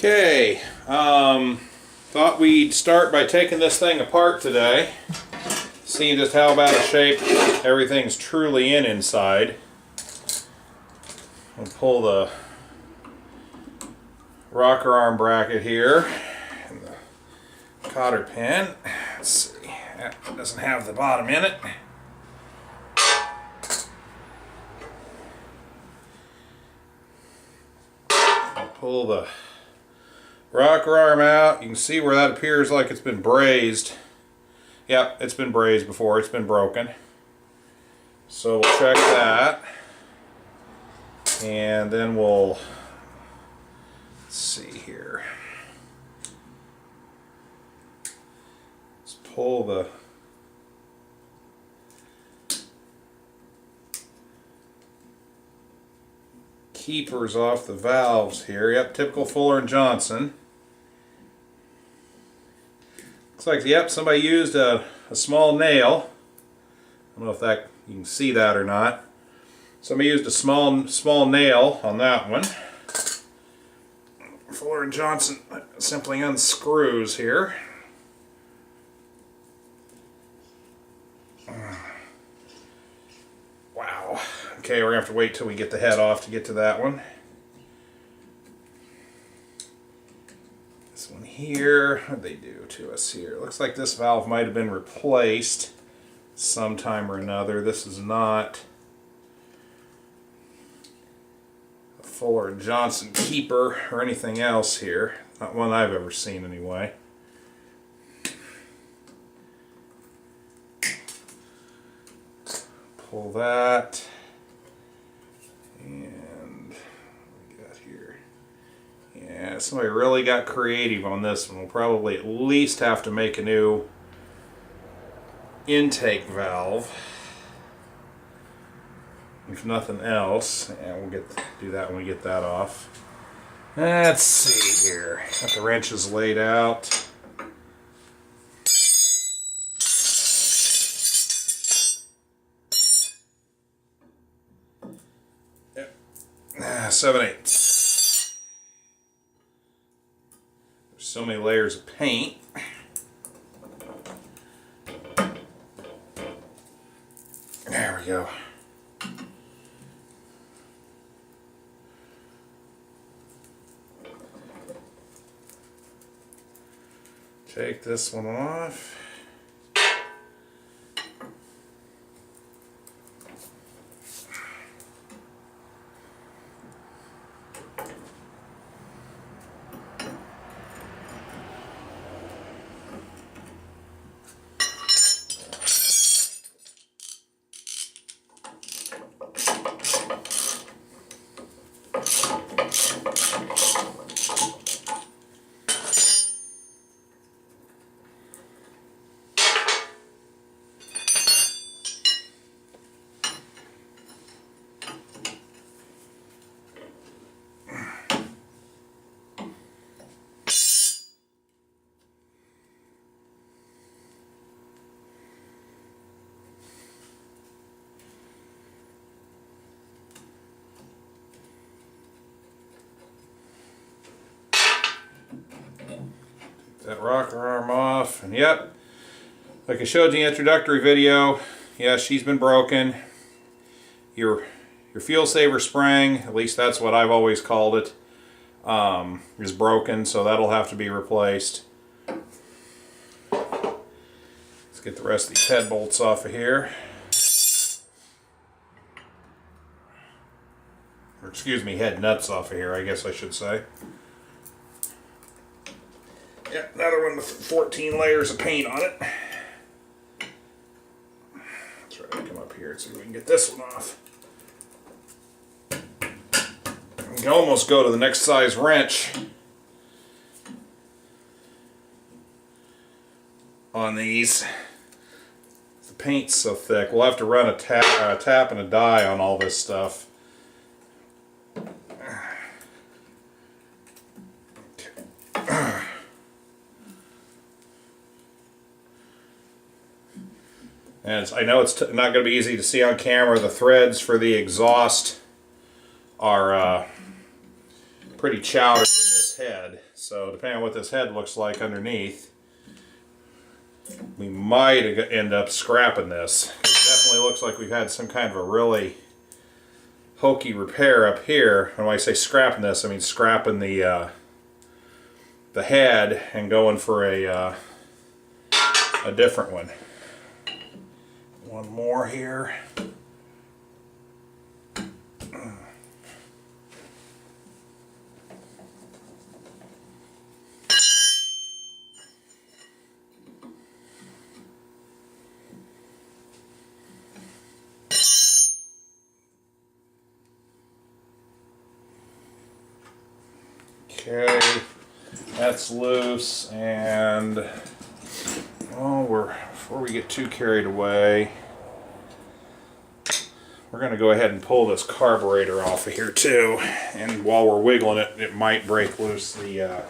Okay, thought we'd start by taking this thing apart today, seeing just how bad a shape everything's truly in inside. I'll pull the rocker arm bracket here and the cotter pin. Let's see, that doesn't have the bottom in it. I'll pull the rocker arm out. You can see where that appears like it's been brazed. Yep, it's been brazed before. It's been broken. So we'll check that. And then we'll see here. Let's pull the keepers off the valves here. Yep, typical Fuller & Johnson. Looks like, yep, somebody used a small nail. I don't know if that you can see that or not. Somebody used a small nail on that one. Fuller & Johnson simply unscrews here. Wow. Okay, we're going to have to wait till we get the head off to get to that one. This one here, what did they do to us here? Looks like this valve might have been replaced sometime or another. This is not a Fuller & Johnson keeper or anything else here. Not one I've ever seen anyway. Pull that. And what we got here? Yeah, somebody really got creative on this one. We'll probably at least have to make a new intake valve, if nothing else. And we'll do that when we get that off. Let's see here. Got the wrenches laid out. Yep. 7/8. There's so many layers of paint. There we go. Take this one off. That rocker arm off, and yep, like I showed you in the introductory video, yeah, she's been broken. Your fuel saver spring, at least that's what I've always called it, is broken, so that'll have to be replaced. Let's get the rest of these head bolts off of here. Or excuse me, head nuts off of here, I guess I should say. Yeah, another one with 14 layers of paint on it. Let's try to come up here and see if we can get this one off. We can almost go to the next size wrench on these. The paint's so thick. We'll have to run a tap and a die on all this stuff. And I know it's not going to be easy to see on camera. The threads for the exhaust are pretty chowdered in this this head. So depending on what this head looks like underneath, we might end up scrapping this. It definitely looks like we've had some kind of a really hokey repair up here. And when I say scrapping this, I mean scrapping the head and going for a different one. One more here. Okay, that's loose, and before we get too carried away, we're going to go ahead and pull this carburetor off of here too. And while we're wiggling it, it might break loose the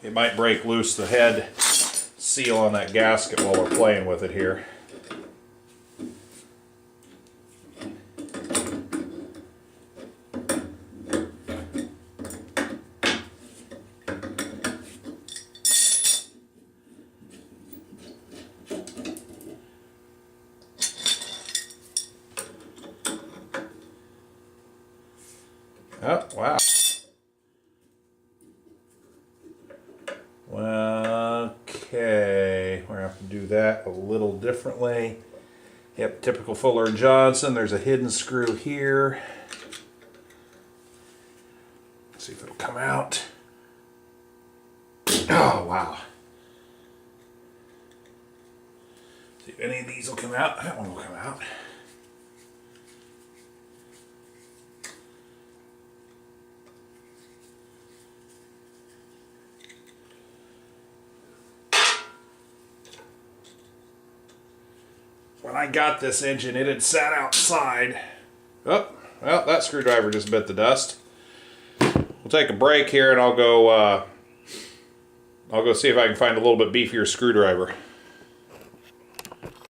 it might break loose the head seal on that gasket while we're playing with it here. Oh, wow. Okay, we're going to have to do that a little differently. Yep, typical Fuller & Johnson. There's a hidden screw here. Let's see if it'll come out. Oh, wow. See if any of these will come out. That one will come out. When I got this engine, it had sat outside. Oh, well, that screwdriver just bit the dust. We'll take a break here, and I'll go see if I can find a little bit beefier screwdriver.